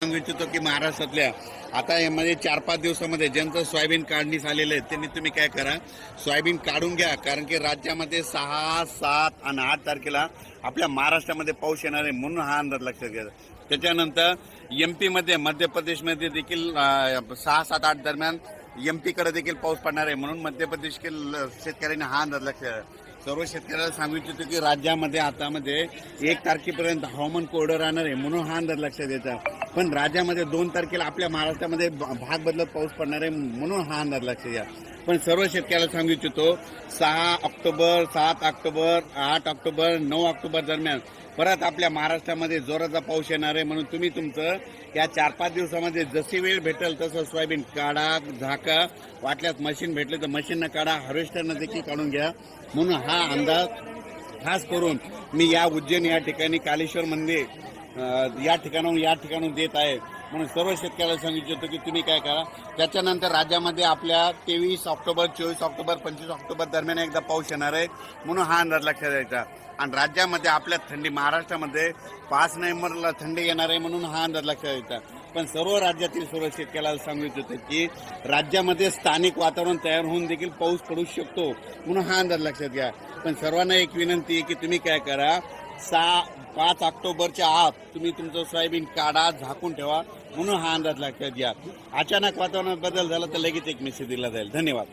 सांगू इच्छितो की महाराष्ट्रातल्या आता यामध्ये 4-5 दिवसामध्ये ज्यांचं सोयाबीन काढणीस आलेलं आहे त्यांनी तुम्ही काय करा, सोयाबीन काढून घ्या. कारण की राज्यामध्ये 6, 7 आणि 8 तारखेला आपल्या महाराष्ट्रामध्ये पाऊस येणार आहे, म्हणून हा अंदाज लक्षात घ्या. त्याच्यानंतर एमपी मध्ये, मध्य प्रदेशमध्ये देखील 6, 7, 8 दरम्यान एमपी कडे देखील पाऊस पडणार आहे, म्हणून मध्य प्रदेशतील शेतकऱ्यांनी हा अंदाज लक्षात घ्या. सर्व शेतकऱ्याला सांगू इच्छितो की राज्यामध्ये आतामध्ये 1 तारखेपर्यंत हवामान कोरडं राहणार आहे, म्हणून हा अंदाज लक्षात घ्यायचा. पण राज्यामध्ये 2 तारखेला आपल्या महाराष्ट्रामध्ये भाग बदलत पाऊस पडणार आहे, म्हणून हा अंदाज लक्षात घ्या. पण सर्व शेतकऱ्याला सांगू इच्छितो 6 ऑक्टोबर, 7 ऑक्टोबर, 8 ऑक्टोबर, 9 ऑक्टोबर दरम्यान परत आपल्या महाराष्ट्रामध्ये जोराचा पाऊस येणार आहे, म्हणून तुम्ही तुमचं या 4-5 दिवसामध्ये जशी वेळ भेटेल तसं सोयाबीन काढा, झाका, वाटल्यास मशीन भेटले तर मशीननं काढा, हार्वेस्टरनं देखील काढून घ्या. म्हणून हा अंदाज खास करून मी या उज्जैन या ठिकाणी कालेश्वर मंदिर या ठिकाणाहून देत आहे. म्हणून सर्व शेतकऱ्याला सांगू इच्छितो की तुम्ही काय करा. त्याच्यानंतर राज्यामध्ये आपल्या 23 ऑक्टोबर, 24 ऑक्टोबर, 25 ऑक्टोबर दरम्यान एकदा पाऊस येणार आहे, म्हणून हा अंदाज लक्षात द्यायचा. आणि राज्यामध्ये आपल्या थंडी, महाराष्ट्रामध्ये 5 नोव्हेंबरला थंडी येणार आहे, म्हणून हा अंदाज लक्षात द्यायचा. पण सर्व राज्यातील सर्व शेतकऱ्याला सांगू इच्छितो की राज्यामध्ये स्थानिक वातावरण तयार होऊन देखील पाऊस पडू शकतो, म्हणून हा अंदाज लक्षात घ्या. पण सर्वांना एक विनंती आहे की तुम्ही काय करा, 5 ऑक्टोबरच्या आत तुम्ही तुमचं सोयाबीन काढा, झाकून ठेवा, म्हणून हा अंदाज लक्षात घ्या. अचानक वातावरणात बदल झाला तर लगेच एक मेसेज दिला जाईल. धन्यवाद.